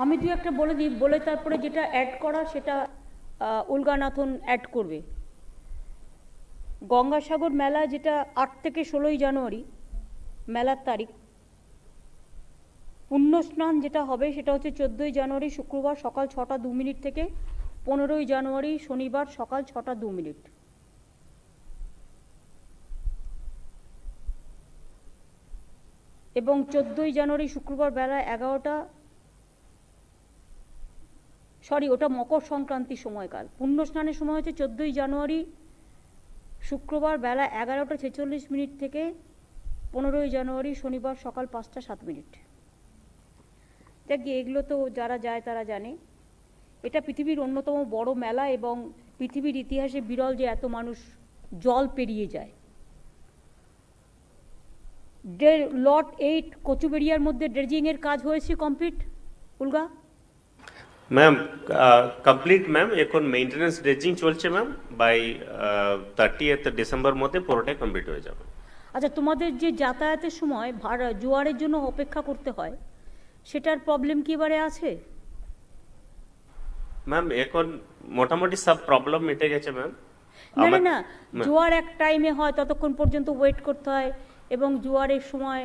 আমি দু একটা বলে দিই, বলে তারপরে যেটা অ্যাড করা সেটা উলগানাথন অ্যাড করবে। গঙ্গাসাগর মেলা যেটা 8 থেকে 16ই জানুয়ারি মেলার তারিখ, পুণ্যস্নান যেটা হবে সেটা হচ্ছে 14ই জানুয়ারি শুক্রবার সকাল 6টা 2 মিনিট থেকে 15ই জানুয়ারি শনিবার সকাল 6টা 2 মিনিট। এবং 14ই জানুয়ারি শুক্রবার বেলা 11টা, ওটা মকর সংক্রান্তির সময়কাল। পুণ্যস্নানের সময় হচ্ছে 14ই জানুয়ারি শুক্রবার বেলা 11টা 46 মিনিট থেকে 15ই জানুয়ারি শনিবার সকাল 5টা 7 মিনিট। দেখ, এগুলো তো যারা যায় তারা জানে। এটা পৃথিবীর অন্যতম বড় মেলা এবং পৃথিবীর ইতিহাসে বিরল যে এত মানুষ জল পেরিয়ে যায়। লট 8 কচুবেড়িয়ার মধ্যে ড্রেজিংয়ের কাজ হয়েছে কমপ্লিট। উলগা ম্যাম কমপ্লিট ম্যাম, এখন মেইনটেনেন্স ড্রেজিং চলছে ম্যাম। বাই 30th ডিসেম্বর মধ্যে পুরোটাই কমপ্লিট হয়ে যাবে। আচ্ছা, তোমাদের যে যাতায়াতের সময় জোয়ারের জন্য অপেক্ষা করতে হয়, সেটার প্রবলেম কি এবারে আছে? ম্যাম এখন মোটামুটি সব প্রবলেম মিটে গেছে ম্যাম। না না, জোয়ার এক টাইমে হয়, ততক্ষণ পর্যন্ত ওয়েট করতে হয় এবং জোয়ারের সময়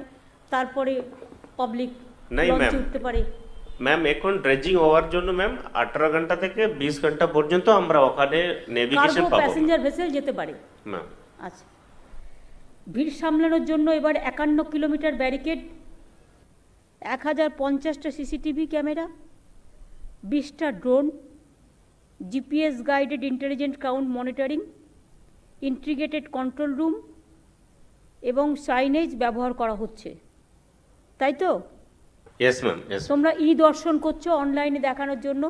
তারপরে পাবলিক লঞ্চে উঠতে পারে। ম্যাম এখন ড্রেজিং হওয়ার জন্য ম্যাম 18 ঘন্টা থেকে 20 ঘন্টা পর্যন্ত আমরা ওখানে নেভিগেশন পাবো। প্যাসেঞ্জার ভেসেল যেতে পারে ম্যাম। আচ্ছা, ভিড় সামলানোর জন্য এবার 51 কিলোমিটার ব্যারিকেড, 1050টা সিসিটিভি ক্যামেরা, 20টা drone, GPS guided intelligent crowd monitoring, integrated control room এবং সাইনেজ ব্যবহার করা হচ্ছে, তাই তো? Yes ma'am. তোমরা দর্শন করছো অনলাইনে দেখানোর জন্য।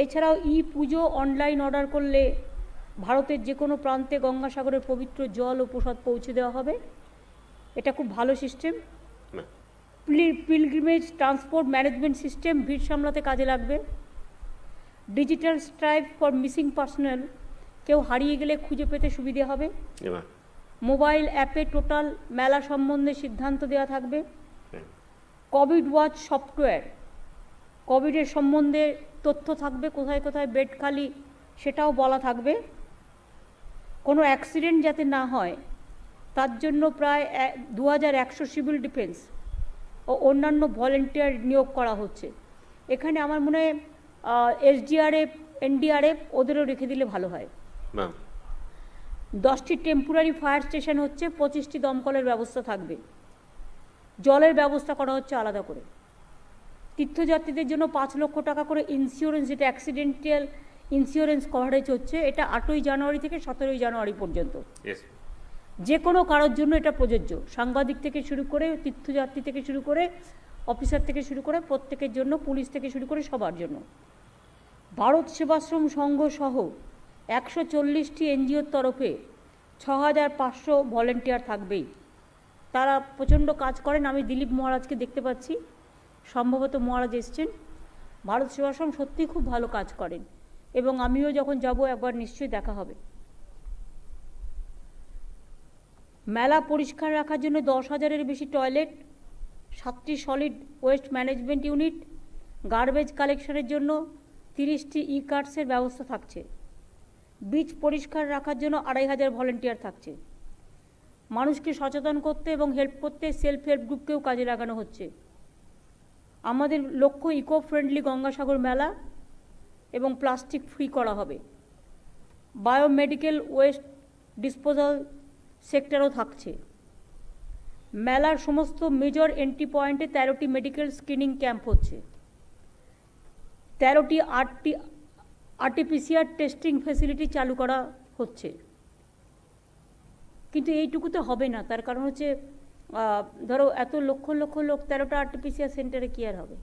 এছাড়াও পুজো অনলাইন অর্ডার করলে ভারতের যে কোনো প্রান্তে গঙ্গাসাগরের পবিত্র জল ও প্রসাদ পৌঁছে দেওয়া হবে। এটা খুব ভালো system. Pilgrimage transport management system ভিড় সামলাতে কাজে লাগবে। Digital stripe for missing personal, কেউ হারিয়ে গেলে খুঁজে পেতে সুবিধে হবে। মোবাইল অ্যাপে টোটাল মেলা সম্বন্ধে সিদ্ধান্ত দেওয়া থাকবে। কোভিড ওয়াচ সফটওয়্যার, কোভিডের সম্বন্ধে তথ্য থাকবে, কোথায় কোথায় বেড খালি সেটাও বলা থাকবে। কোনো অ্যাক্সিডেন্ট যাতে না হয় তার জন্য প্রায় 2100 সিভিল ডিফেন্স ও অন্যান্য ভলেন্টিয়ার নিয়োগ করা হচ্ছে। এখানে আমার মনে হয় এসডিআরএফ, এনডিআরএফ ওদেরও রেখে দিলে ভালো হয়। 10টি টেম্পোরারি ফায়ার স্টেশন হচ্ছে, 25টি দমকলের ব্যবস্থা থাকবে, জলের ব্যবস্থা করা হচ্ছে আলাদা করে। তীর্থযাত্রীদের জন্য 5 লক্ষ টাকা করে ইন্স্যুরেন্স, যেটা অ্যাক্সিডেন্টাল ইন্স্যুরেন্স কভারেজ হচ্ছে, এটা 8ই জানুয়ারি থেকে 17ই জানুয়ারি পর্যন্ত। যে কোনো কারোর জন্য এটা প্রযোজ্য, সাংবাদিক থেকে শুরু করে, তীর্থযাত্রী থেকে শুরু করে, অফিসার থেকে শুরু করে প্রত্যেকের জন্য, পুলিশ থেকে শুরু করে সবার জন্য। ভারত সেবাশ্রম সংঘ সহ 140টি এনজিওর তরফে 6500 ভলেন্টিয়ার থাকবেই। তারা প্রচণ্ড কাজ করেন। আমি দিলীপ মহারাজকে দেখতে পাচ্ছি, সম্ভবত মহারাজ এসছেন। ভারত সেবাশ্রম সত্যিই খুব ভালো কাজ করেন এবং আমিও যখন যাব একবার নিশ্চয়ই দেখা হবে। মেলা পরিষ্কার রাখার জন্য 10,000-এর বেশি টয়লেট, 7টি solid waste management unit, garbage কালেকশনের জন্য 30টি কার্টসের ব্যবস্থা থাকছে। বিচ পরিষ্কার রাখার জন্য 2500 ভলেন্টিয়ার থাকছে। মানুষকে সচেতন করতে এবং হেল্প করতে সেলফ হেল্প গ্রুপকেও কাজে লাগানো হচ্ছে। আমাদের লক্ষ্য ইকো ফ্রেন্ডলি গঙ্গাসাগর মেলা এবং প্লাস্টিক ফ্রি করা হবে। বায়োমেডিক্যাল ওয়েস্ট ডিসপোজাল সেক্টরও থাকছে। মেলার সমস্ত মেজর এন্ট্রি পয়েন্টে 13টি মেডিকেল স্ক্রিনিং ক্যাম্প হচ্ছে, 13টি আরটিপিসিআর টেস্টিং ফ্যাসিলিটি চালু করা হচ্ছে। কিন্তু এইটুকুতে হবে না, তার কারণ হচ্ছে ধরো এত লক্ষ লক্ষ লোক 13টা আরটিপিসিআর সেন্টারে কি আর হবে।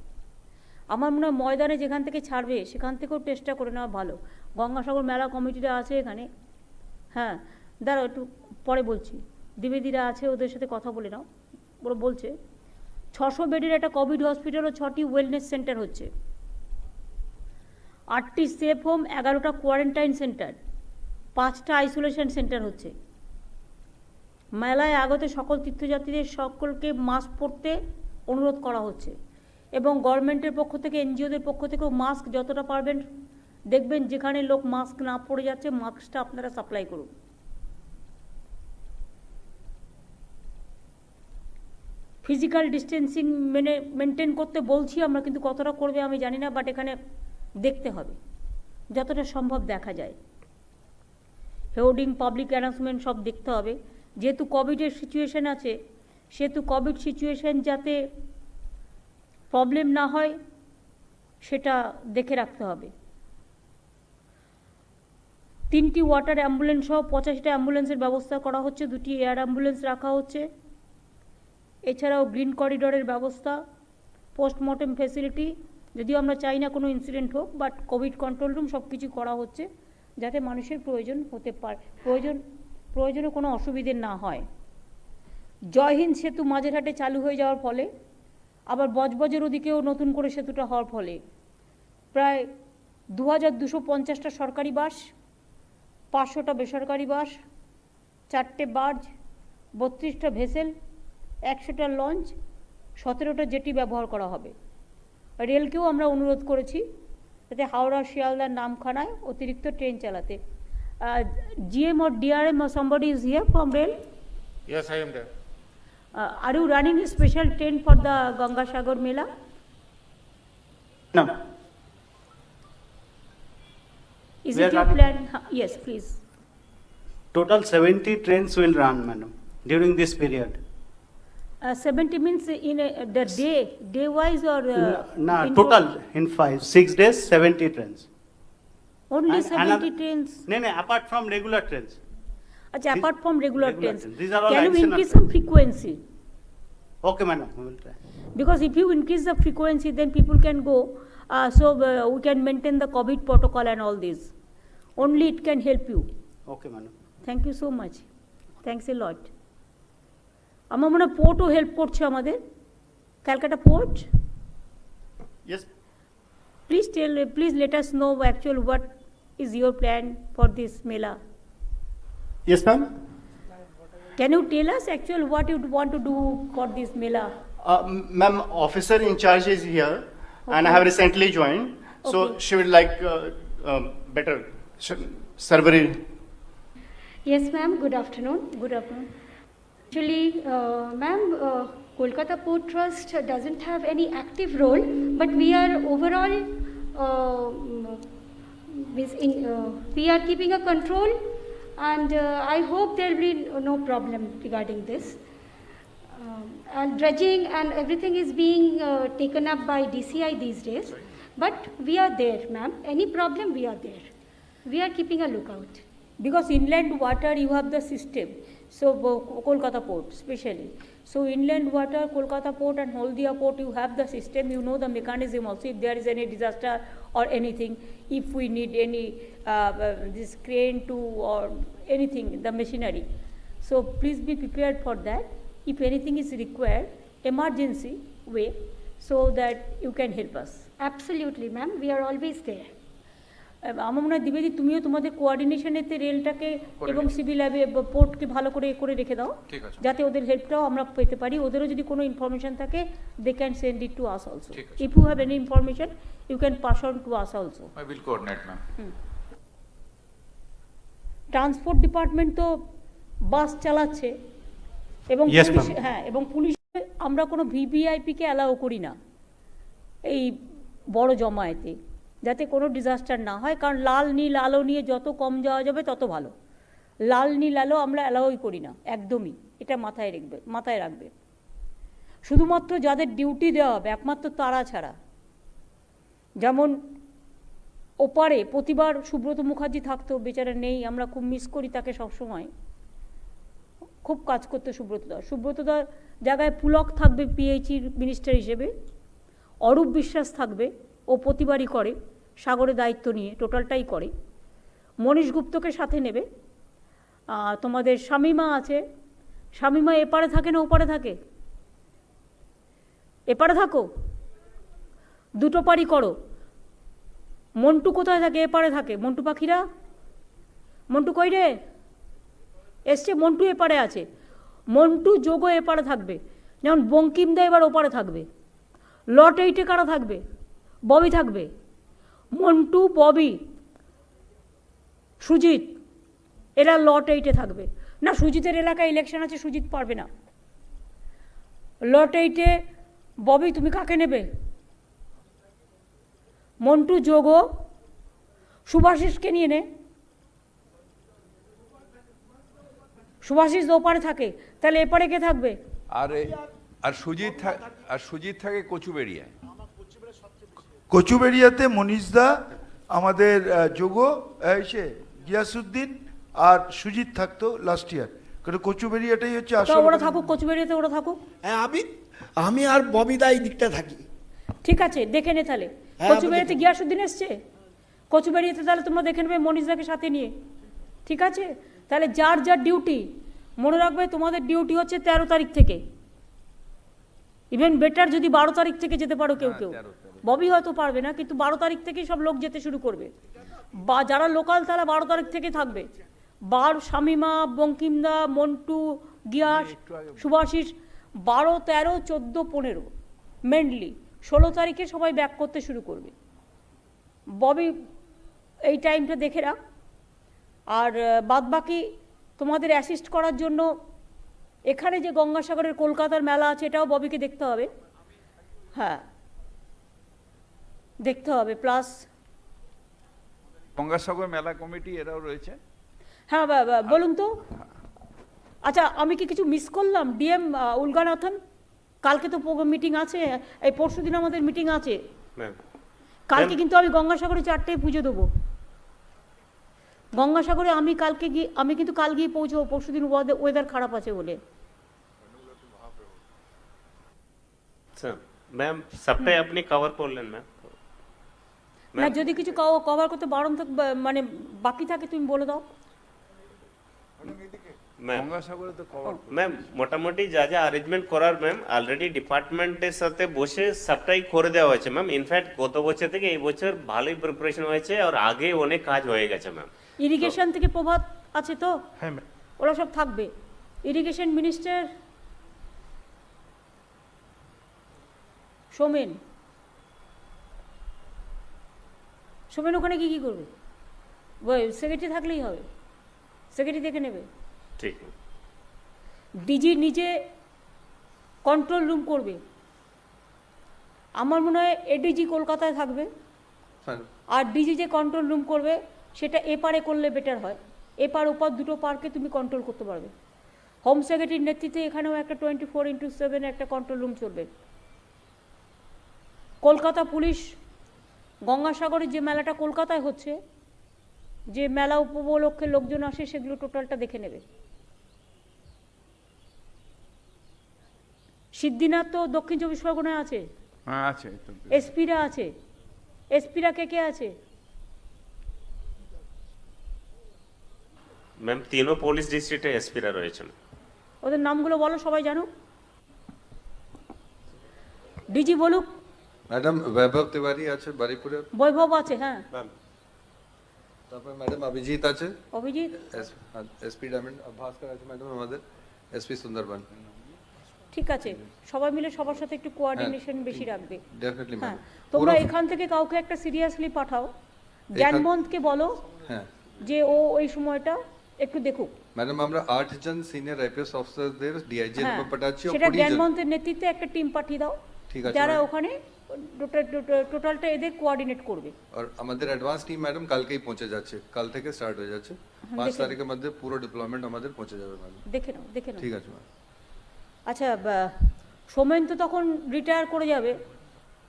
আমার মনে হয় ময়দানে যেখান থেকে ছাড়বে সেখান থেকেও টেস্টটা করে নেওয়া ভালো। গঙ্গাসাগর মেলা কমিটিরা আছে এখানে, হ্যাঁ দাঁড়াও একটু পরে বলছি, দ্বিবেদীরা আছে, ওদের সাথে কথা বলে নাও। ওরা বলছে 600 বেডের একটা কোভিড হসপিটাল ও 6টি ওয়েলনেস সেন্টার হচ্ছে, 8টি সেফ হোম, 11টা কোয়ারেন্টাইন সেন্টার, 5টা আইসোলেশন সেন্টার হচ্ছে। মেলায় আগত সকল তীর্থযাত্রীদের সকলকে মাস্ক পরতে অনুরোধ করা হচ্ছে। এবং গভর্নমেন্টের পক্ষ থেকে এনজিওদের পক্ষ থেকেও মাস্ক যতটা পারবেন দেখবেন যেখানে লোক মাস্ক না পরে যাচ্ছে মাস্কটা আপনারা সাপ্লাই করুন। ফিজিক্যাল ডিস্টেন্সিং মেনটেন করতে বলছি আমরা, কিন্তু কতটা করবে আমি জানি না, বাট এখানে দেখতে হবে যতটা সম্ভব দেখা যায়। হোর্ডিং, পাবলিক অ্যানাউন্সমেন্ট সব দেখতে হবে। যেহেতু কোভিডের সিচুয়েশন আছে, সেহেতু কোভিড সিচুয়েশন যাতে প্রবলেম না হয় সেটা দেখে রাখতে হবে। 3টি ওয়াটার অ্যাম্বুলেন্স সহ 85টা অ্যাম্বুলেন্সের ব্যবস্থা করা হচ্ছে, 2টি এয়ার অ্যাম্বুলেন্স রাখা হচ্ছে। এছাড়াও গ্রিন করিডোরের ব্যবস্থা, পোস্টমর্টেম ফেসিলিটি, যদিও আমরা চাই না কোনো ইনসিডেন্ট হোক, বাট কোভিড কন্ট্রোল রুম সব কিছু করা হচ্ছে যাতে মানুষের প্রয়োজন হতে পারে, প্রয়োজনে কোনো অসুবিধে না হয়। জয় হিন্দ সেতু মাঝেরহাটে চালু হয়ে যাওয়ার ফলে, আবার বজবজের ওদিকেও নতুন করে সেতুটা হওয়ার ফলে প্রায় 2250টা সরকারি বাস, 500টা বেসরকারি বাস, 4টে বার্জ, 32টা ভেসেল, 100টা লঞ্চ, 17টা জেটি ব্যবহার করা হবে। রেলকেও আমরা অনুরোধ করেছি যাতে হাওড়া, শিয়ালদা, নামখানায় অতিরিক্ত ট্রেন চালাতে। GM or DRM or somebody is here from rail? Yes, I am there. Are you running a special train for the Ganga Sagar Mela? No. Is We it are your running- plan? Yes, please. Total 70 trains will run, madam, during this period. 70 means in the day wise or Nah, in total in 6 days, 70 trains. only And 70 another- trains. No, apart from regular trains. Achha, apart from regular regular trains, trains. These are all can you additional increase trains. some frequency? Okay, madam, we will try. Because if you increase the frequency, then people can go. We can maintain the COVID protocol and all this. Only it can help you. Okay, madam. Thank you so much. Thanks a lot. আমার মনে হয় পোর্টও help করছে আমাদের, Calcutta port. Yes. Please let us know actual what is your plan for this Mela. Yes, ma'am. Can you tell us actual what you want to do for this Mela? Ma'am, officer in charge is here, and I have recently joined, so Okay. she would like better survey. Yes, ma'am. Good afternoon. Good afternoon. Actually, ma'am, Kolkata Port Trust doesn't have any active role, but we are overall, we are keeping a control, and I hope there will be no problem regarding this. And dredging and everything is being taken up by DCI these days, but we are there, ma'am. Any problem, we are there. We are keeping a lookout. Because inland water you have the system, so Kolkata port especially, so inland water, Kolkata port and Haldia port, you have the system, you know the mechanism also. If there is any disaster or anything, if we need any this crane to or anything, the machinery, so please be prepared for that. If anything is required, emergency way, so that you can help us. Absolutely, ma'am. We are always there. আমার মনে হয় দ্বিবেদী তুমিও তোমাদের কোঅর্ডিনেশনেতে রেলটাকে এবং civil পোর্টকে ভালো করে করে রেখে দাও, ঠিক আছে। যাতে ওদের হেল্পটাও আমরা পেতে পারি। ওদেরও যদি কোনো ইনফরমেশন থাকে they can send it to us also. ঠিক আছে। If you have any information you can pass on to us also. I will coordinate, ma'am. Transport department তো বাস চালাচ্ছে এবং Yes, পুলিশ, ma'am. হ্যাঁ, এবং পুলিশে আমরা কোনো ভিভিআইপিকে অ্যালাউ করি না এই বড় জমায়েতে, যাতে কোনো ডিজাস্টার না হয়। কারণ লাল নীল আলো নিয়ে যত কম যাওয়া যাবে তত ভালো। লাল নীল আলো আমরা অ্যালাউই করি না একদমই, এটা মাথায় রাখবে। শুধুমাত্র যাদের ডিউটি দেওয়া হবে একমাত্র তারা ছাড়া, যেমন ওপারে প্রতিবার সুব্রত মুখার্জি থাকতো, বেচারা নেই, আমরা খুব মিস করি তাকে সবসময়, খুব কাজ করতো সুব্রতদার জায়গায় পুলক থাকবে পিএইচির মিনিস্টার হিসেবে, অরূপ বিশ্বাস থাকবে, ও প্রতিবারই করে, সাগরের দায়িত্ব নিয়ে টোটালটাই করে। মনীশ গুপ্তকে সাথে নেবে। তোমাদের শামিমা আছে, শামিমা এপারে থাকে না ওপারে থাকে? এপারে থাকো, দুটো পারি করো। মন্টু কোথায় থাকে? এপারে থাকে। মন্টু পাখিরা, মন্টু কই রে? এসছে, মন্টু এপারে আছে। মন্টু যোগও এপারে থাকবে, যেমন বঙ্কিমদা এবার ওপারে থাকবে। লট 8-এ কারা থাকবে? ববি থাকবে, মন্টু, ববি, সুজিত, এরা লট 8-এ থাকবে। না, সুজিতের এলাকায় ইলেকশন আছে, সুজিত পারবে না। লট 8-এ ববি তুমি কাকে নেবে? মন্টু, যোগো, সুভাষিসকে নিয়ে নে। সুভাষিস ওপারে থাকে, তাহলে এপারে কে থাকবে? আর সুজিত থাকে কচুবেড়িয়ায়। কচুবেড়িয়াতে মনীষদা, আমাদের যোগ, গিয়াসুদ্দিন আর সুজিত থাকতো লাস্ট ইয়ার। কারণ কচুবেড়িয়াটাই হচ্ছে তো আসল। ওরা থাকুক, কচুবেড়িয়াতে ওরা থাকুক। হ্যাঁ, আমি আর ববিদা এই দিকটা থাকি। ঠিক আছে, দেখে নে তাহলে। হ্যাঁ, কচুবেড়িয়াতে গিয়াসুদ্দিন এসছে, কচুবেড়িয়াতে তাহলে তোমরা দেখে নেবে মনীষদাকে সাথে নিয়ে। ঠিক আছে, তাহলে যার যার ডিউটি মনে রাখবে, তোমাদের ডিউটি হচ্ছে 13 তারিখ থেকে। ইভেন বেটার যদি 12 তারিখ থেকে যেতে পারো কেউ কেউ। ববি হয়তো পারবে না, কিন্তু 12 তারিখ থেকেই সব লোক যেতে শুরু করবে। বা যারা লোকাল তারা 12 তারিখ থেকে থাকবে। শামিমা, বঙ্কিমদা, মন্টু, গিয়াস, সুভাষিস 12, 13, 14, 15 মেনলি। 16 তারিখে সবাই ব্যাক করতে শুরু করবে। ববি এই টাইমটা দেখে রাখ। আর বাদবাকি তোমাদের অ্যাসিস্ট করার জন্য এখানে যে গঙ্গাসাগরের কলকাতার মেলা আছে, এটাও ববিকে দেখতে হবে। হ্যাঁ, দেখতে হবে। প্লাস গঙ্গাসাগর মেলা কমিটি এরাও রয়েছে। হ্যাঁ, বলুন তো। আচ্ছা, আমি কি কিছু মিস করলাম? ডিএম উলগানাথন, কালকে তো মিটিং আছে, এই পরশু দিন আমাদের মিটিং আছে। ম্যাম, কালকে কিন্তু আমি গঙ্গাসাগরে 4টায় পুজো দেবো। গঙ্গাসাগরে আমি কিন্তু কাল গিয়ে পৌঁছবো, পরশু দিন ওয়েদার খারাপ আছে বলে। ম্যাম, সবটাই আপনি কভার করলেন ম্যাম। না, যদি কিছু কভার করতে বারণ মানে বাকি থাকে তুমি বলে দাও। ম্যাম, গঙ্গাসাগরে তো কভার। ম্যাম মোটামুটি যা যা অ্যারেঞ্জমেন্ট করার ম্যাম অলরেডি ডিপার্টমেন্টের সাথে বসে সবটাই করে দেওয়া হয়েছে ম্যাম। ইনফ্যাক্ট গত বছর থেকে এই বছর ভালোই প্রিপারেশন হয়েছে, আর আগে অনেক কাজ হয়ে গেছে ম্যাম। ইরিগেশন থেকে প্রভাত আছে তো? হ্যাঁ ম্যাম। ওরা সব থাকবে। ইরিগেশন মিনিস্টার সোমেন ওখানে কি করবে? সেক্রেটারি থাকলেই হবে, সেক্রেটারি দেখে নেবে। ঠিক। ডিজি নিজে কন্ট্রোল রুম করবে। আমার মনে হয় এডিজি কলকাতায় থাকবে, আর ডিজি যে কন্ট্রোল রুম করবে সেটা এপারে করলে বেটার হয়। এপার ওপার দুটো পার্কে তুমি কন্ট্রোল করতে পারবে। হোম সেক্রেটারির নেতৃত্বে এখানেও একটা 24x7 একটা কন্ট্রোল রুম চলবে। কলকাতা পুলিশ গঙ্গাসাগরের যে মেলাটা কলকাতায় হচ্ছে, যে মেলা উপলক্ষে লোকজন আসে, সেগুলো টোটালটা দেখে নেবে। সিদ্ধিনাথ তো দক্ষিণ 24 পরগনায় আছে। হ্যাঁ, আছে। এসপিরা আছে। এসপিরা কে আছে? ম্যাম, তিনও পুলিশ ডিস্ট্রিক্টে এসপিরা রয়েছেন। ওদের নামগুলো বলো, সবাই জানুক। ডিজি বলুক। ম্যাডাম বৈভব তিওয়ারি আছে বারিপুরে। বৈভব আছে, হ্যাঁ। তারপর ম্যাডাম অভিজিৎ আছে। অভিজিৎ, এসপি ডায়মন্ড ভাস্কর আছে ম্যাডাম, আমাদের এসপি সুন্দরবন। ঠিক আছে, সবাই মিলে সবার সাথে একটু কোঅর্ডিনেশন বেশি রাখবে। ডেফিনেটলি হ্যাঁ, ম্যাম। তোমরা এখান থেকে কাউকে একটা সিরিয়াসলি পাঠাও। জ্ঞানবন্তকে বলো হ্যাঁ যে ও ওই সময়টা একটু দেখুক। ম্যাডাম, আমরা 8 জন সিনিয়র আইপিএস অফিসারদের ডিআইজি হ্যাঁ, পাঠাচ্ছি, সেটা 20 জন। জ্ঞানবন্তের নেতৃত্বে একটা টিম পাঠিয়ে দাও, ঠিক আছে যারা ম্যাডাম। ওখানে টোটালটা এদের কোঅর্ডিনেট করবে। আর আমাদের অ্যাডভান্স টিম ম্যাডাম কালকেই পৌঁছে যাচ্ছে, কাল থেকে স্টার্ট হয়ে যাচ্ছে। 5 তারিখের মধ্যে পুরো ডিপ্লয়মেন্ট আমাদের পৌঁছে যাবে ম্যাডাম। দেখে নাও। ঠিক আছে ম্যাম। আচ্ছা, সোমেন তো তখন রিটায়ার করে যাবে,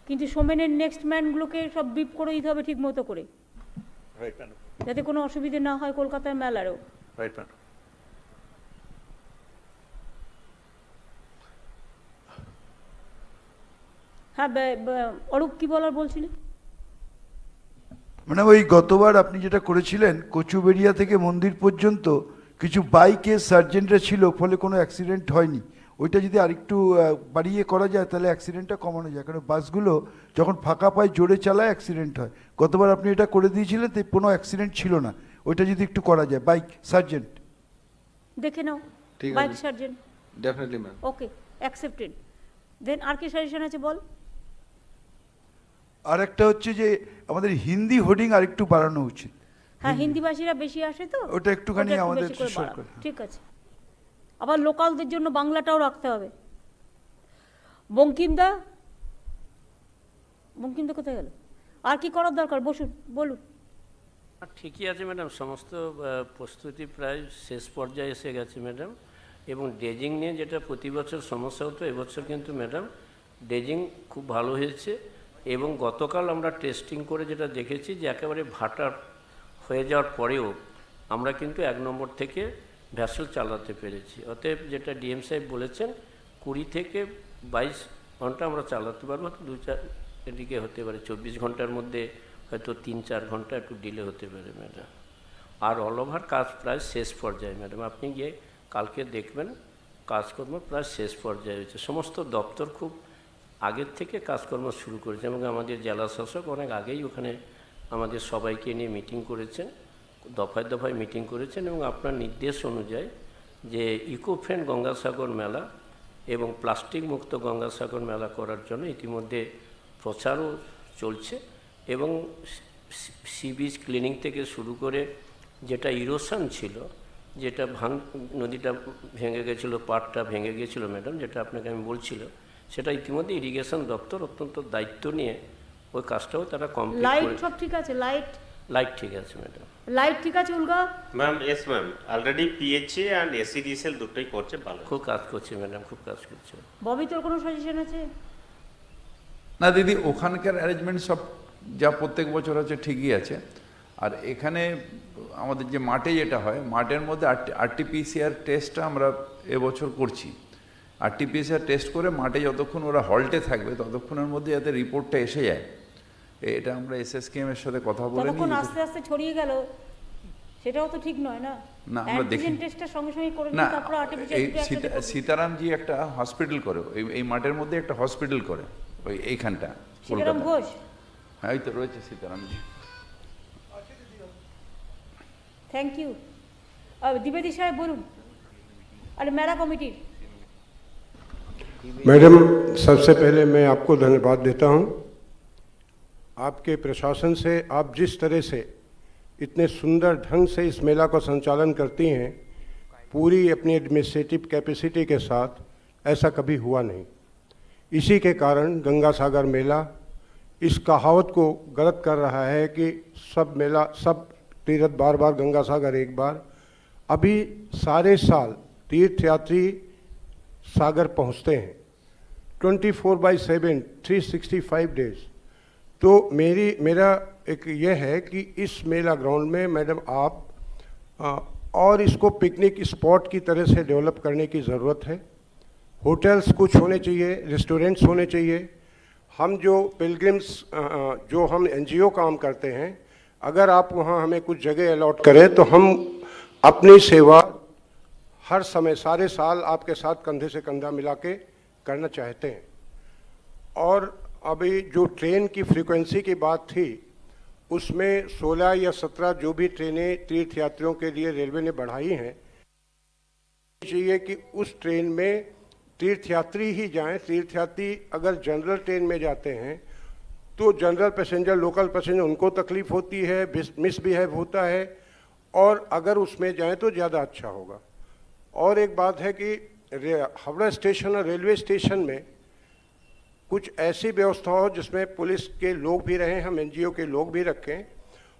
কিন্তু সোমেনের নেক্সট ম্যানগুলোকে সব ব্রিফ করে দিতে হবে ঠিক মতো করে, রাইট ম্যাডাম। যাতে কোনো অসুবিধে না হয় কলকাতার মেলারও। Right madam. হ্যাঁ, অরূপ কি বলার বলছিলি? মানে ওই গতবার আপনি যেটা করেছিলেন কচুবেড়িয়া থেকে মন্দির পর্যন্ত কিছু বাইকে সার্জেন্টরা ছিল, ফলে কোনো অ্যাক্সিডেন্ট হয়নি। ওইটা যদি আরেকটু বাড়িয়ে করা যায় তাহলে অ্যাক্সিডেন্টটা কমানো যায়, কারণ বাসগুলো যখন ফাঁকা পায় জোরে চালায় অ্যাক্সিডেন্ট হয়। গতবার আপনি এটা করে দিয়েছিলেন, তো কোনো অ্যাক্সিডেন্ট ছিল না। ওইটা যদি একটু করা যায়, বাইক সার্জেন্ট। দেখে নাও, ঠিক আছে। Bike sergeant. Definitely ma'am. Okay, accepted. Then আর কি সাজেশন আছে বল? আর একটা হচ্ছে যে আমাদের হিন্দি হোর্ডিং আর একটু বাড়ানো উচিত। হ্যাঁ, হিন্দিভাষীরা বেশি আসে তো ওটা একটুখানি ওটা একটু আমাদের বেশি করে সরকার- বাড়ানো। ঠিক আছে, আবার লোকালদের জন্য বাংলাটাও রাখতে হবে। বঙ্কিমদা, বঙ্কিমদা কোথায় গেল? আর কি করার দরকার? বসুন, বলুন। ঠিকই আছে ম্যাডাম, সমস্ত প্রস্তুতি প্রায় শেষ পর্যায়ে এসে গেছে ম্যাডাম। এবং ড্রেজিং নিয়ে যেটা প্রতি বছর সমস্যা হতো, এবছর কিন্তু ম্যাডাম ড্রেজিং খুব ভালো হয়েছে। এবং গতকাল আমরা টেস্টিং করে যেটা দেখেছি যে একেবারে ভাটা হয়ে যাওয়ার পরেও আমরা কিন্তু 1 নম্বর থেকে ভ্যাসেল চালাতে পেরেছি। অতএব যেটা ডিএম সাহেব বলেছেন 20 থেকে 22 ঘন্টা আমরা চালাতে পারবো, 2-4 এদিকে হতে পারে 24 ঘন্টার মধ্যে হয়তো 3-4 ঘন্টা একটু ডিলে হতে পারে ম্যাডাম। আর অল ওভার কাজ প্রায় শেষ পর্যায়ে ম্যাডাম, আপনি গিয়ে কালকে দেখবেন কাজকর্ম প্রায় শেষ পর্যায়ে হয়েছে। সমস্ত দপ্তর খুব আগের থেকে কাজকর্ম শুরু করেছে এবং আমাদের জেলা শাসক অনেক আগেই ওখানে আমাদের সবাইকে নিয়ে মিটিং করেছেন, দফায় দফায় মিটিং করেছেন এবং আপনার নির্দেশ অনুযায়ী যে ইকো ফ্রেন্ড গঙ্গাসাগর মেলা এবং প্লাস্টিক মুক্ত গঙ্গাসাগর মেলা করার জন্য ইতিমধ্যে প্রচারও চলছে। এবং সি বিচ ক্লিনিং থেকে শুরু করে যেটা ইরোশন ছিল, যেটা নদীটা ভেঙে গেছিলো, পাড়টা ভেঙে গেছিলো ম্যাডাম, যেটা আপনাকে আমি বলছিলাম, সেটা ইতিমধ্যে ইরিগেশন দপ্তর অত্যন্ত দায়িত্ব নিয়ে ওই কাজটাও তারা কমপ্লিট করে। লাইট সব ঠিক আছে? লাইট ঠিক আছে ম্যাডাম। লাইট ঠিক আছে উলগা? Ma'am yes ma'am, already PHA and ACDSL দুটোই করছে ভালো, খুব কাজ করছে ম্যাডাম, খুব কাজ করছে। ববি, তোর কোনো সাজেশন আছে? না দিদি, ওখানকার অ্যারেঞ্জমেন্ট সব যা প্রত্যেক বছর আছে ঠিকই আছে। আর এখানে আমাদের যে মাঠে যেটা হয়, মাঠের মধ্যে আরটিপিসিআর টেস্টটা আমরা এবছর করছি। আরটিপিসিআর টেস্ট করে মাঠে যতক্ষণ ওরা হল্টে থাকবে ততক্ষণের মধ্যে যাতে রিপোর্টটা এসে যায়, এটা আমরা এসএসকেএম এর সাথে কথা বলে ততক্ষণ নিই। আস্তে আস্তে ছড়িয়ে গেল, সেটাও তো ঠিক নয় না? না, আমরা দেখি অ্যান্টিজেন টেস্টটা সঙ্গে সঙ্গে করে না, নিই, তারপর আর্টিফিশিয়াল এই সীতারামজি একটা হসপিটাল করে, এই মাঠের মধ্যে একটা হসপিটাল করে ওই এইখানটা সীতারাম ঘোষ। হ্যাঁ, ওই তো রয়েছে সীতারামজি। Thank you. দ্বিবেদী সাহেব বলুন, अरे मेरा कमेटी। मैडम, सबसे पहले मैं आपको धन्यवाद देता हूं। आपके प्रशासन से आप जिस तरह से इतने सुंदर ढंग से इस मेला का संचालन करती हैं, पूरी अपनी एडमिनिस्ट्रेटिव कैपेसिटी के साथ, ऐसा कभी हुआ नहीं। इसी के कारण गंगा सागर मेला इस कहावत को गलत कर रहा है कि सब मेला, सब तीर्थ बार बार, गंगा सागर एक बार। अभी सारे साल तीर्थयात्री सागर पहुंचते हैं 24/7, 365 डेज। तो मेरा एक ये है कि इस मेला ग्राउंड में मैडम आप और इसको पिकनिक स्पॉट की तरह से डेवलप करने की ज़रूरत है। होटल्स कुछ होने चाहिए, रेस्टोरेंट्स होने चाहिए। हम जो पिलग्रिम्स, जो हम एनजीओ काम करते हैं, अगर आप वहाँ हमें कुछ जगह अलॉट करें तो हम अपनी सेवा हर समय सारे साल आपके साथ कंधे से कंधा मिला के करना चाहते हैं। और अभी जो ट्रेन की फ्रीक्वेंसी की बात थी, उसमें 16 या 17 जो भी ट्रेनें तीर्थयात्रियों के लिए रेलवे ने बढ़ाई हैं, चाहिए कि उस ट्रेन में तीर्थयात्री ही जाएं। तीर्थयात्री अगर जनरल ट्रेन में जाते हैं तो जनरल पैसेंजर, लोकल पैसेंजर, उनको तकलीफ होती है, मिसबिहेव होता है, और अगर उसमें जाएं तो ज़्यादा अच्छा होगा। और एक बात है कि हावड़ा स्टेशन और रेलवे स्टेशन में कुछ ऐसी व्यवस्था हो जिसमें पुलिस के लोग भी रहें, हम एनजीओ के लोग भी रखें,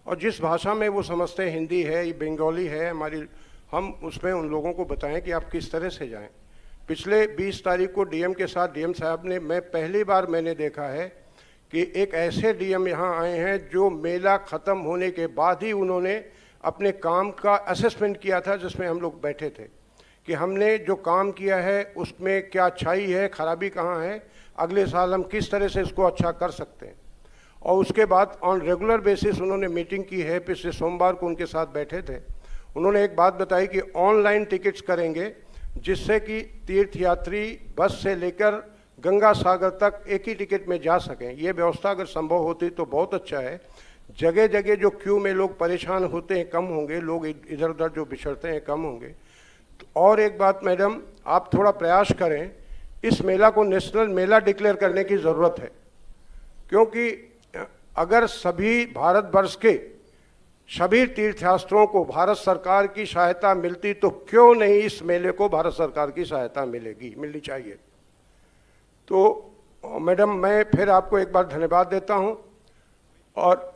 और जिस भाषा में वो समझते हैं, हिंदी है, बंगाली है हमारी, हम उसमें उन लोगों को बताएं कि आप किस तरह से जाएं। पिछले 20 तारीख को डीएम के साथ, डीएम साहब ने, पहली बार मैंने देखा है कि एक ऐसे डीएम यहाँ आए हैं जो मेला ख़त्म होने के बाद ही उन्होंने अपने काम का असेसमेंट किया था, जिसमें हम लोग बैठे थे कि हमने जो काम किया है उसमें क्या अच्छाई है, खराबी कहाँ है, अगले साल हम किस तरह से इसको अच्छा कर सकते हैं। और उसके बाद ऑन रेगुलर बेसिस उन्होंने मीटिंग की है। पिछले सोमवार को उनके साथ बैठे थे। उन्होंने एक बात बताई कि ऑनलाइन टिकट्स करेंगे, जिससे कि तीर्थयात्री बस से लेकर गंगा सागर तक एक ही टिकट में जा सकें। ये व्यवस्था अगर संभव होती तो बहुत अच्छा है। जगह जगह जो क्यू में लोग परेशान होते हैं कम होंगे, लोग इधर उधर जो बिछड़ते हैं कम होंगे। और एक बात मैडम, आप थोड़ा प्रयास करें, इस मेला को नेशनल मेला डिक्लेयर करने की ज़रूरत है, क्योंकि अगर सभी भारतवर्ष के सभी तीर्थयात्रियों को भारत सरकार की सहायता मिलती तो क्यों नहीं इस मेले को भारत सरकार की सहायता मिलनी चाहिए। तो मैडम मैं फिर आपको एक बार धन्यवाद देता हूं। और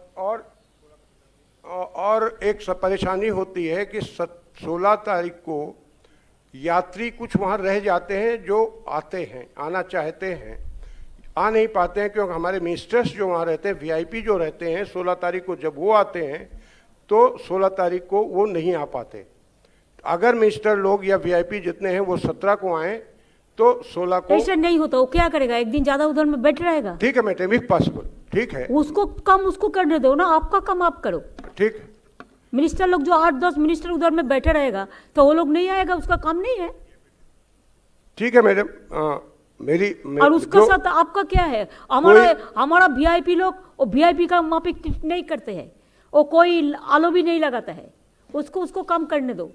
एक परेशानी होती है कि 16 तारीख को यात्री कुछ वहां रह जाते हैं जो आते हैं, आना चाहते हैं, आ नहीं पाते हैं क्योंकि हमारे मिनिस्टर्स जो वहाँ रहते हैं, वीआईपी जो रहते हैं, 16 तारीख को जब वो आते हैं तो 16 तारीख को वो नहीं आ पाते। अगर मिनिस्टर लोग या वीआईपी जितने हैं वो 17 को आए तो 16 को ऐसा नहीं होता, वो क्या करेगा, एक दिन ज्यादा उधर में बैठ रहेगा। ठीक है मैडम, इफ पॉसिबल, ठीक है, उसको कम उसको करने दो ना, आपका कम आप करो। ठीक है। मिनिस्टर लोग जो 8-10 मिनिस्टर उधर में बैठे रहेगा तो वो लोग नहीं आएगा, उसका काम नहीं है। ठीक है मैडम, और उसका साथ आपका क्या है, हमारा वीआईपी लोग वो वीआईपी का मापी नहीं करते हैं, वो कोई आलो भी नहीं लगाता है, उसको काम करने दो।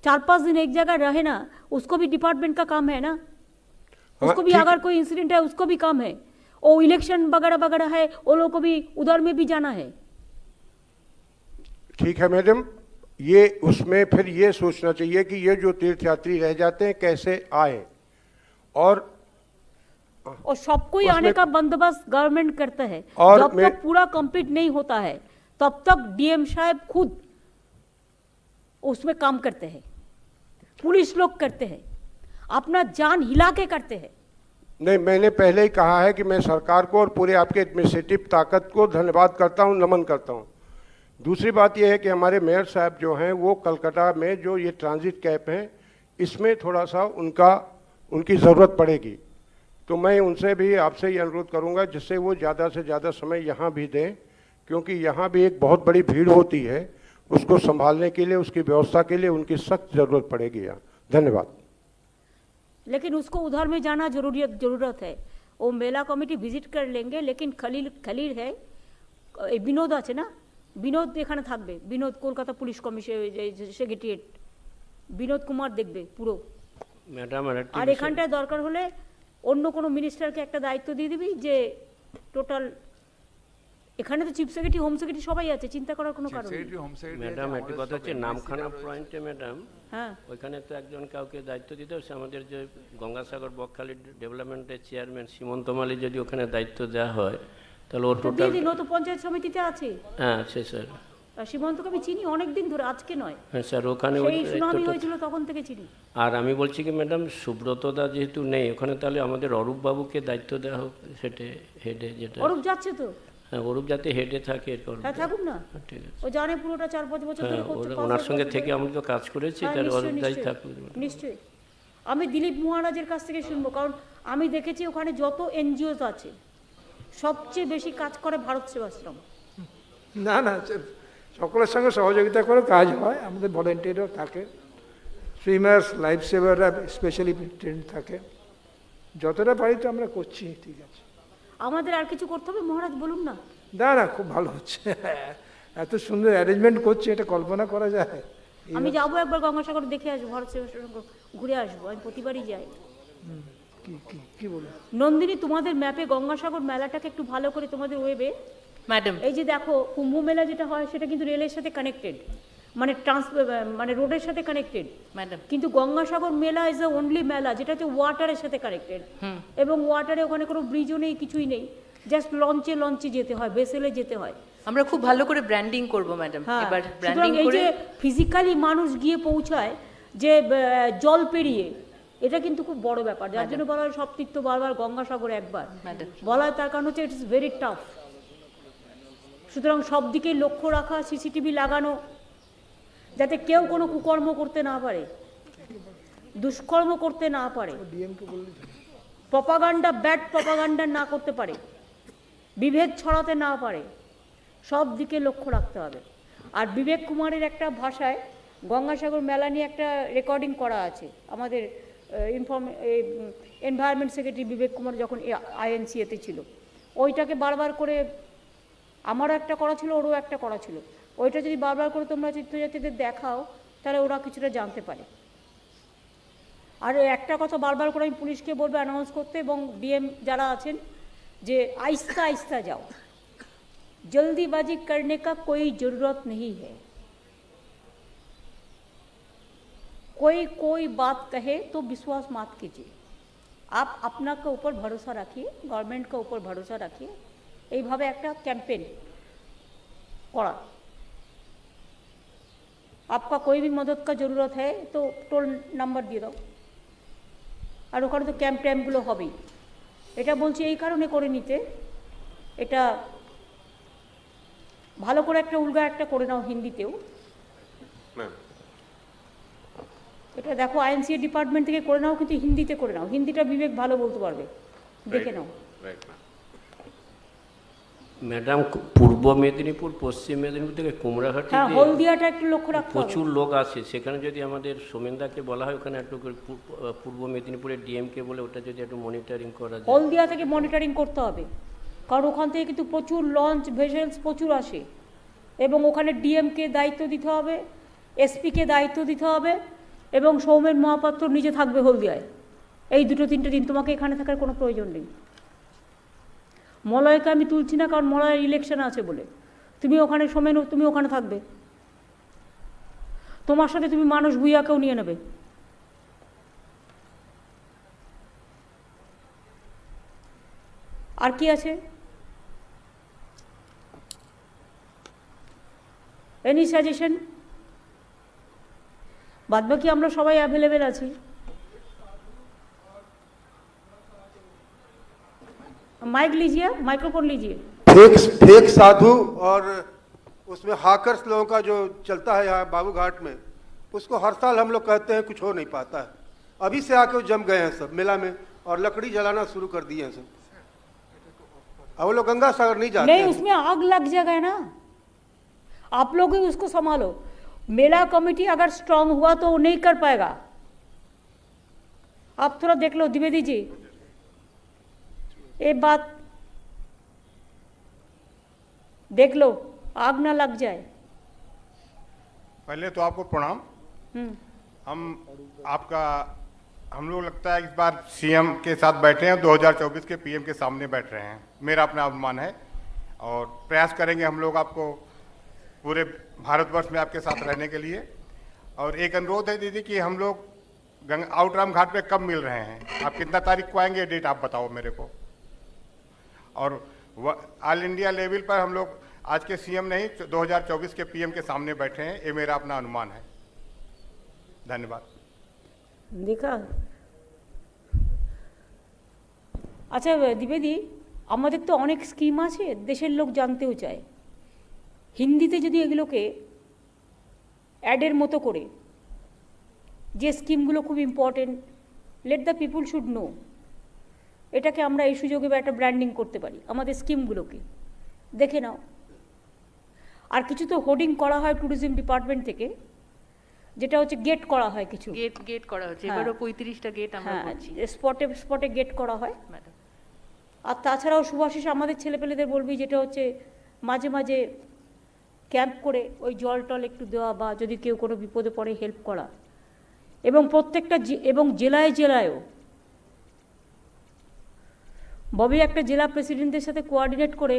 4-5 दिन एक जगह रहे ना, उसको भी डिपार्टमेंट का काम है ना, उसको भी अगर कोई इंसिडेंट है उसको भी काम है, वो इलेक्शन वगैरह वगैरह है, वो लोगों को भी उधर में भी जाना है। ठीक है मैडम, ये उसमें फिर ये सोचना चाहिए कि ये जो तीर्थयात्री रह जाते हैं कैसे आए, और सबको ही आने का बंदोबस्त गवर्नमेंट करता है। और जब तक पूरा कंप्लीट नहीं होता है तब तक डीएम साहब खुद उसमें काम करते हैं, पुलिस लोग करते हैं, अपना जान हिला के करते हैं। नहीं, मैंने पहले ही कहा है कि मैं सरकार को और पूरे आपके एडमिनिस्ट्रेटिव ताकत को धन्यवाद करता हूं, नमन करता हूं। दूसरी बात यह है कि हमारे मेयर साहब जो हैं वो कलकत्ता में जो ये ट्रांजिट कैब हैं इसमें थोड़ा सा उनकी ज़रूरत पड़ेगी, तो मैं उनसे भी आपसे ये अनुरोध करूंगा जिससे वो ज़्यादा से ज़्यादा समय यहाँ भी दें, क्योंकि यहाँ भी एक बहुत बड़ी भीड़ होती है, उसको संभालने के लिए, उसकी व्यवस्था के लिए उनकी सख्त ज़रूरत पड़ेगी यहाँ। धन्यवाद। लेकिन उसको उधर में जाना जरूरत है, वो मेला कमिटी विजिट कर लेंगे, लेकिन खलील है, विनोद আছে না, বিনোদ এখানে থাকবে, Binod Kolkata police commission secretariat, Binod Kumar দেখবে পুরো ম্যাডাম। আর এখানটায় দরকার হলে অন্য কোনো মিনিস্টারকে একটা দায়িত্ব দিয়ে দিবি যে টোটাল, এখানে তো চিফ সেক্রেটারি, হোম সেক্রেটারি সবাই আছে, চিন্তা করার কোনো কারণ নেই। ম্যাডাম একটা কথা হচ্ছে নামখানা পয়েন্টে ম্যাডাম, হ্যাঁ ওইখানে তো একজন কাউকে দায়িত্ব দিতে হবে। আমাদের যে গঙ্গাসাগর বকখালি ডেভেলপমেন্টের চেয়ারম্যান সীমন্ত মালি যদি ওখানে দায়িত্ব দেওয়া হয় তাহলে ও টোটাল দিন, ও তো পঞ্চায়েত সমিতিতে আছে। হ্যাঁ আছে স্যার, সীমন্তকে আমি চিনি অনেক দিন ধরে, আজকে নয়। হ্যাঁ স্যার, ওখানে সেই সুনামি হয়েছিল তখন থেকে চিনি। আর আমি বলছি কি ম্যাডাম, সুব্রতদা যেহেতু নেই ওখানে, তাহলে আমাদের অরূপ বাবুকে দায়িত্ব দেওয়া হোক, সেটা হেডে, যেটা অরূপ যাচ্ছে তো। হ্যাঁ, অরূপ যাতে হেডে থাকে। হ্যাঁ থাকুক না, ঠিক আছে, ও জানে পুরোটা 4-5 বছর ধরে করছে, ওনার সঙ্গে থেকে আমরা তো কাজ করেছি, তাহলে অরূপ দায়ী থাকুক। নিশ্চয়ই আমি দিলীপ মহারাজের কাছ থেকে শুনবো, কারণ আমি দেখেছি ওখানে যত এনজিওস আছে সবচেয়ে বেশি কাজ করে ভারত সেবাশ্রম। না না, সকলের সঙ্গে সহযোগিতা করে কাজ হয়, আমাদের ভলেন্টিয়ারও থাকে, সুইমার্স, লাইফ সেভাররা স্পেশালি ট্রেন থাকে, যতটা পারি তো আমরা করছি। ঠিক আছে, আমাদের আর কিছু করতে হবে মহারাজ, বলুন না। না না, খুব ভালো হচ্ছে, এত সুন্দর অ্যারেঞ্জমেন্ট করছি, এটা কল্পনা করা যায়। আমি যাবো একবার গঙ্গাসাগর দেখে আসবো, ভারত সেবাশ্রম ঘুরে আসবো, আমি প্রতিবারই যাই। কি বলবো নন্দিনী, তোমাদের ম্যাপে গঙ্গাসাগর মেলাটাকে একটু ভালো করে তোমাদের ওয়েবে ম্যাডাম, এই যে দেখো কুম্ভ মেলা যেটা হয় সেটা কিন্তু রেলের সাথে কানেক্টেড, মানে রোডের সাথে কানেক্টেড ম্যাডাম, কিন্তু গঙ্গাসাগর মেলা ইজ দ্য অনলি মেলা যেটা হচ্ছে ওয়াটারের সাথে কানেক্টেড, এবং ওয়াটারে ওখানে কোনো ব্রিজও নেই, কিছুই নেই, জাস্ট লঞ্চে যেতে হয়, ভেসেলে যেতে হয়। আমরা খুব ভালো করে ব্র্যান্ডিং করব ম্যাডাম, এবার ব্র্যান্ডিং এই করে যে ফিজিক্যালি মানুষ গিয়ে পৌঁছায় যে জল পেরিয়ে, এটা কিন্তু খুব বড় ব্যাপার, যার জন্য বলা হয় সব তীর্থ বারবার, গঙ্গাসাগর একবার বলা হয়, তার কারণ হচ্ছে ইট ইজ ভেরি টাফ। সুতরাং সব দিকে লক্ষ্য রাখা, সিসিটিভি লাগানো, যাতে কেউ কোনো কুকর্ম করতে না পারে, দুষ্কর্ম করতে না পারে, প্রপাগান্ডা, ব্যাড প্রপাগান্ডা না করতে পারে, বিভেদ ছড়াতে না পারে, সব দিকে লক্ষ্য রাখতে হবে। আর বিবেক কুমারের একটা ভাষায় গঙ্গাসাগর মেলা নিয়ে একটা রেকর্ডিং করা আছে, আমাদের এনভায়রনমেন্ট সেক্রেটারি বিবেক কুমার যখন আইএনসিএতে ছিল, ওইটাকে বারবার করে, আমারও একটা করা ছিল, ওরও একটা করা ছিল, ওইটা যদি বারবার করে তোমরা তীর্থযাত্রীদের দেখাও তাহলে ওরা কিছুটা জানতে পারে। আর একটা কথা বারবার করে আমি পুলিশকে বলবো অ্যানাউন্স করতে, এবং ডিএম যারা আছেন, যে আইস্তা আইস্তা যাও, जल्दीबाजी करने का कोई जरूरत नहीं है। कोई बात कहे तो विश्वास मत कीजिए। आप अपना के ऊपर भरोसा रखिए, गवर्नमेंट के ऊपर भरोसा रखिए। এইভাবে একটা ক্যাম্পেন করা। आपका कोई भी मदद का ज़रूरत है तो टोल नंबर দিয়ে দাও। আর ওখানে তো ক্যাম্পগুলো হবেই। এটা বলছি এই কারণে করে নিতে, এটা ভালো করে একটা উলগা একটা করে নাও হিন্দিতেও। এটা দেখো আইএনসিএ ডিপার্টমেন্ট থেকে করে নাও, কিন্তু হিন্দিতে করে নাও। হিন্দিটা বিবেক ভালো বলতে পারবে, দেখে নাও। ম্যাডাম পূর্ব মেদিনীপুর, পশ্চিম মেদিনীপুর থেকে কুমড়াহাটি, হ্যাঁ হলদিয়াটা একটু লক্ষ্য রাখতে হবে। প্রচুর লোক আছে সেখানে, যদি আমাদের সোমেনদাকে বলা হয় ওখানে একটু পূর্ব মেদিনীপুরের ডিএমকে বলে ওটা যদি একটু মনিটরিং করা যায়। হলদিয়া থেকে মনিটরিং করতে হবে, কারণ ওখান থেকে কিন্তু প্রচুর লঞ্চ ভেসেলস প্রচুর আসে, এবং ওখানে ডিএমকে দায়িত্ব দিতে হবে, এসপিকে দায়িত্ব দিতে হবে, এবং সৌমেন মহাপাত্র নিজে থাকবে হলদিয়ায়। এই দুটো তিনটে দিন তোমাকে এখানে থাকার কোনো প্রয়োজন নেই। মলয়কে আমি তুলছি না, কারণ মলয়ের ইলেকশন আছে বলে। তুমি ওখানে সোমেন, তুমি ওখানে থাকবে, তোমার সাথে তুমি মানুষ ভুইয়াকেও নিয়ে নেবে। আর কি আছে? Any suggestion? বাদবাকি আমরা সবাই অ্যাভেলেবেল আছি। माइक लीजिए, माइक्रोफोन लीजिए। फेक साधु और उसमें हाकर्स लोगों का जो चलता है यहाँ बाबू घाट में, उसको हर साल हम लोग कहते हैं कुछ हो नहीं पाता है। अभी से आके वो जम गए हैं सब मेला में और लकड़ी जलाना शुरू कर दिए हैं सब। अब वो लोग गंगा सागर नहीं जाते नहीं, उसमें आग लग जाएगा ना। आप लोग ही उसको संभालो। मेला कमेटी अगर स्ट्रांग हुआ तो वो नहीं कर पाएगा। आप थोड़ा देख लो द्विवेदी जी, ये बात देख लो, आग ना लग जाए। पहले तो आपको प्रणाम। हम लोग लगता है इस बार सीएम के साथ बैठे हैं, 2024 के पीएम के सामने बैठ रहे हैं, मेरा अपना अनुमान है। और प्रयास करेंगे हम लोग आपको पूरे भारतवर्ष में आपके साथ रहने के लिए। और एक अनुरोध है दीदी कि हम लोग आउटराम घाट पे कब मिल रहे हैं, आप कितना तारीख को आएंगे, डेट आप बताओ मेरे को। और ऑल इंडिया लेवल पर हम लोग आज के सीएम नहीं 2024 के पीएम के सामने बैठे हैं, ये मेरा अपना अनुमान है। धन्यवाद। देखा? আচ্ছা দ্বিবেদী, আমাদের তো অনেক স্কিম আছে, দেশের লোক জানতেও চায়। হিন্দিতে যদি এগুলোকে অ্যাডের মতো করে, যে স্কিমগুলো খুব important, let the people should know, এটাকে আমরা এই সুযোগে একটা ব্র্যান্ডিং করতে পারি আমাদের স্কিমগুলোকে। দেখে নাও। আর কিছু তো হোর্ডিং করা হয় ট্যুরিজম ডিপার্টমেন্ট থেকে, যেটা হচ্ছে গেট করা হয়, কিছু গেট করা হচ্ছে। এবারও 35টা গেট আমরা করছি, স্পটে গেট করা হয়। আর তাছাড়াও শুভাশিস আমাদের ছেলেপেলেদের বলবি, যেটা হচ্ছে মাঝে মাঝে ক্যাম্প করে ওই জল টল একটু দেওয়া, বা যদি কেউ কোনো বিপদে পড়ে হেল্প করা। এবং প্রত্যেকটা এবং জেলায় জেলায়ও ববি একটা জেলা প্রেসিডেন্টের সাথে কোঅর্ডিনেট করে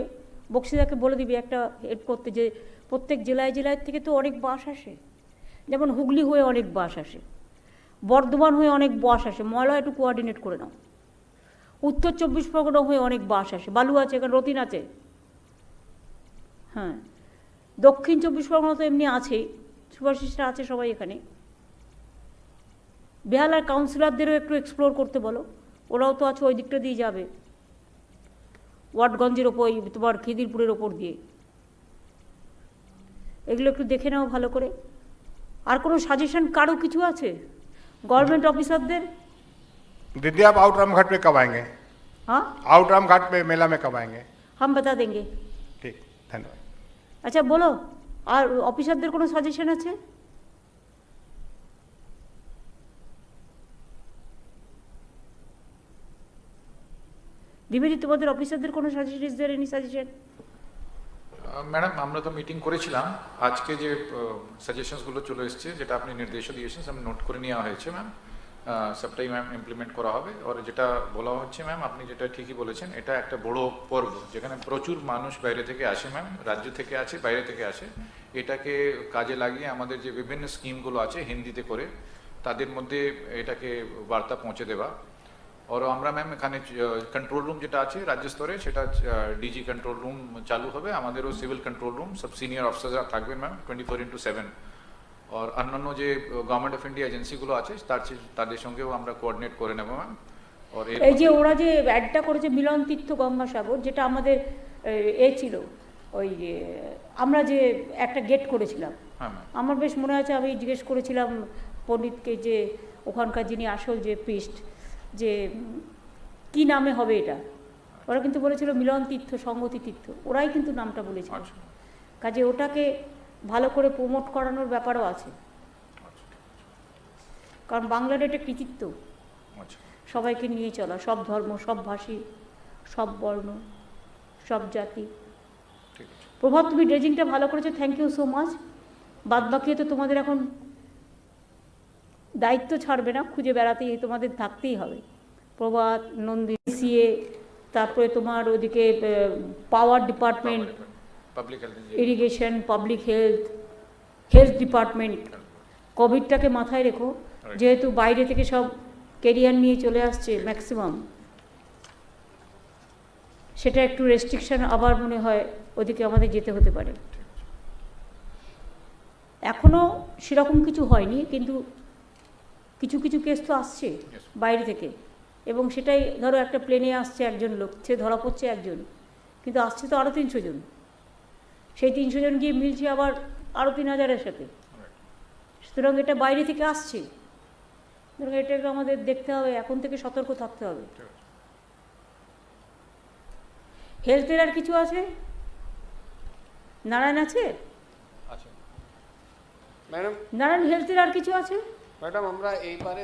বক্সিদাকে বলে দিবি একটা হেল্প করতে, যে প্রত্যেক জেলায় জেলায় থেকে তো অনেক বাস আসে, যেমন হুগলি হয়ে অনেক বাস আসে, বর্ধমান হয়ে অনেক বাস আসে, ময়লা একটু কোঅর্ডিনেট করে নাও। উত্তর 24 পরগনা হয়ে অনেক বাস আসে, বালু আছে, এখানে রতিন আছে। হ্যাঁ, দক্ষিণ 24 পরগনা তো এমনি আছেই, সুভাশিসরা আছে সবাই এখানে। বেহালার কাউন্সিলরদেরও একটু এক্সপ্লোর করতে বলো, ওরাও তো আছে, ওই দিকটা দিয়ে যাবে, ওয়াটগঞ্জের ওপর, তোমার খিদিরপুরের ওপর দিয়ে। এগুলো একটু দেখে নাও ভালো করে। আর কোনো সাজেশন কারো কিছু আছে गवर्नमेंट ऑफिसरদের? दीदी आप आउटराम घाट पे कब आएंगे? हाँ, आउटराम घाट पे मेला में कब आएंगे? हम बता देंगे। ठीक, धन्यवाद। अच्छा बोलो, আর অফিসারদের কোনো সাজেশন আছে? দিবেদি, তোমাদের অফিসারদের কোনো suggestion? Is there any suggestion? Madam, আমরা তো মিটিং করেছিলাম, আজকে যে সাজেশনসগুলো চলে এসেছে, যেটা আপনি নির্দেশও দিয়েছেন, আমি নোট করে নেওয়া হয়েছে ম্যাম। সবটাই ম্যাম ইমপ্লিমেন্ট করা হবে। আর যেটা বলা হচ্ছে ম্যাম, আপনি যেটা ঠিকই বলেছেন, এটা একটা বড় পর্ব যেখানে প্রচুর মানুষ বাইরে থেকে আসে ম্যাম, রাজ্য থেকে আসে, বাইরে থেকে আসে। এটাকে কাজে লাগিয়ে আমাদের যে বিভিন্ন স্কিমগুলো আছে হিন্দিতে করে তাদের মধ্যে এটাকে বার্তা পৌঁছে দেওয়া। আর আমরা ম্যাম এখানে কন্ট্রোল রুম যেটা আছে রাজ্য স্তরে, সেটা ডিজি কন্ট্রোল রুম চালু হবে। আমাদেরও সিভিল কন্ট্রোল রুম, সব সিনিয়র অফিসাররা থাকবেন ম্যাম 24/7। আর অন্যান্য যে গভর্নমেন্ট অফ ইন্ডিয়া এজেন্সিগুলো আছে তাদের সঙ্গেও আমরা কোঅর্ডিনেট করে নেব ম্যাম। আর এই যে ওরা যে অ্যাডটা করেছে মিলন তীর্থ গঙ্গাসাগর, যেটা আমাদের ছিল, ওই আমরা যে একটা গেট করেছিলাম, আমার বেশ মনে আছে, আমি জিজ্ঞেস করেছিলাম পণ্ডিতকে যে ওখানকার যিনি আসল যে প্রিস্ট, যে কি নামে হবে এটা, ওরা কিন্তু বলেছিল মিলন তীর্থ, সংগতি তীর্থ, ওরাই কিন্তু নামটা বলেছিল। কাজে ওটাকে ভালো করে প্রমোট করানোর ব্যাপারও আছে, কারণ বাংলার এটা কৃতিত্ব, সবাইকে নিয়ে চলা, সব ধর্ম, সব ভাষী, সব বর্ণ, সব জাতি। প্রভাত, তুমি ড্রেজিংটা ভালো করেছো, থ্যাংক ইউ সো মাচ। বাদ বাকি তো তোমাদের এখন দায়িত্ব ছাড়বে না, খুঁজে বেড়াতেই তোমাদের থাকতেই হবে। প্রভাত, নন্দিনী, সিএ, তারপরে তোমার ওদিকে power department, irrigation, public health department. কোভিডটাকে মাথায় রেখো, যেহেতু বাইরে থেকে সব কেরিয়ার নিয়ে চলে আসছে ম্যাক্সিমাম, সেটা একটু রেস্ট্রিকশন আবার মনে হয় ওদিকে আমাদের যেতে হতে পারে। এখনও সেরকম কিছু হয়নি, কিন্তু কিছু কিছু কেস তো আসছে বাইরে থেকে, এবং সেটাই ধরো একটা প্লেনে আসছে একজন লোক, সে ধরা পড়ছে একজন, কিন্তু আসছে তো আরও 300 জন, সেই 300 জন গিয়ে মিলছে আবার আরও 3000-এর সাথে। সুতরাং এটা বাইরে থেকে আসছে, সুতরাং এটাকে আমাদের দেখতে হবে, এখন থেকে সতর্ক থাকতে হবে। হেলথের আর কিছু আছে? নারায়ণ আছে? ম্যাডাম, নারায়ণ হেলথের আর কিছু আছে? ম্যাডাম, আমরা এইবারে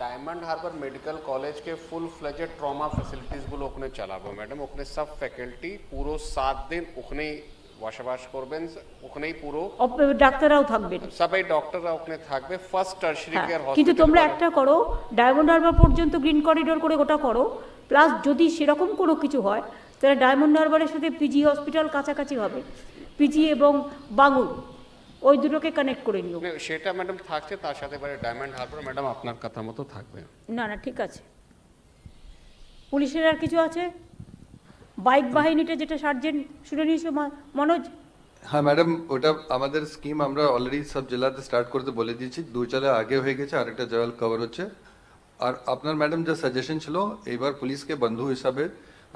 ডায়মন্ড হারবার মেডিকেল কলেজকে ফুল ফ্লেজেড ট্রমা ফ্যাসিলিটিসগুলো ওখানে চালাবো ম্যাডাম। ওখানে সব ফ্যাকাল্টি পুরো 7 দিন ওখানেই বসবাস করবেন, ওখানেই পুরো ডাক্তাররাও থাকবেন, সবাই ডক্টররা ওখানে থাকবে। First tertiary care hospital. কিন্তু তোমরা একটা করো, ডায়মন্ড হারবার পর্যন্ত গ্রিন করিডোর করে ওটা করো, প্লাস যদি সেরকম কোনো কিছু হয় তাহলে ডায়মন্ড হারবারের সাথে পিজি হসপিটাল কাছাকাছি হবে, পিজি এবং বাঙুর, ওই দুটোকে কানেক্ট করে নিও। সেটা ম্যাডাম থাকছে, তার সাথে এবারে ডায়মন্ড হারবার ম্যাডাম আপনার কথা মতো থাকবে। না না, ঠিক আছে। পুলিশের আর কিছু আছে? বাইক বাহিনীটা যেটা সার্জেন্ট শুনে নিয়েছো মনোজ? হ্যাঁ ম্যাডাম, ওটা আমাদের স্কিম আমরা অলরেডি সব জেলাতে স্টার্ট করতে বলে দিয়েছি, 2 জেলা আগে হয়ে গেছে, আরেকটা জেলা কভার হচ্ছে। আর আপনার ম্যাডাম যা সাজেশন ছিল, এইবার পুলিশকে বন্ধু হিসাবে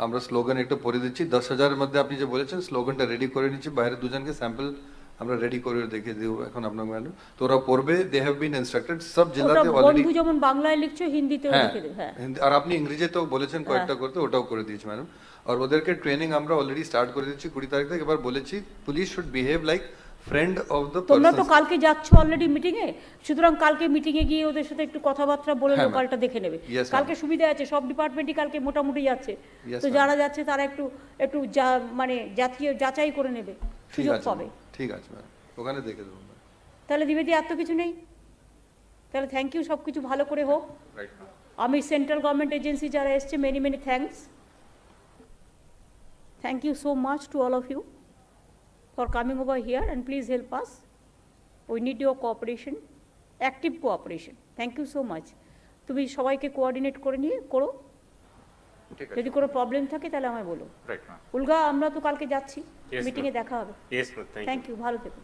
আমরা স্লোগান একটা পড়ে দিচ্ছি। 10,000-এর মধ্যে আপনি যে বলেছেন স্লোগানটা রেডি করে নিচ্ছি, বাইরে 2 জনকে স্যাম্পল আমরা রেডি করে দেখে দিব এখন আপনার ম্যাডাম, তো ওরা পড়বে। দে হ্যাভ বিন ইনস্ট্রাক্টেড, সব জেলাতে অলরেডি। বন্ধু যেমন বাংলায় লিখছো, হিন্দিতেও লিখে দেবে। হ্যাঁ, আর আপনি ইংরেজিতেও বলেছেন কয়েকটা করতে, ওটাও করে দিয়েছি ম্যাডাম। আর ওদেরকে ট্রেনিং আমরা অলরেডি স্টার্ট করে দিচ্ছি 20 তারিখ থেকে। এবার বলেছি police should behave like friend of the person. তোমরা তো কালকে যাচ্ছ অলরেডি মিটিং এ, সুতরাং কালকে মিটিং এ গিয়ে ওদের সাথে একটু কথাবার্তা বলে লোকালটা দেখে নেবে। কালকে সুবিধা আছে, সব ডিপার্টমেন্টই কালকে মোটামুটি যাচ্ছে, তো যারা যাচ্ছে তারা একটু একটু মানে জাতীয় যাচাই করে নেবে, সুযোগ পাবে। ঠিক আছে ম্যাডাম, ওখানে দেখে দেবো। তাহলে দ্বিবেদী এত কিছু নেই, তাহলে থ্যাংক ইউ, সব কিছু ভালো করে হোক। আমি সেন্ট্রাল গভর্নমেন্ট এজেন্সি যারা এসছে, many many thanks. Thank you so much to all of you for coming over here, and please help us. We need your cooperation, active cooperation. Thank you so much. তুমি সবাইকে coordinate করে নিয়ে করো, যদি কোনো problem থাকে তাহলে আমায় বলো। উলগা, আমরা তো কালকে যাচ্ছি, মিটিংয়ে দেখা হবে। থ্যাংক ইউ, ভালো থেকো।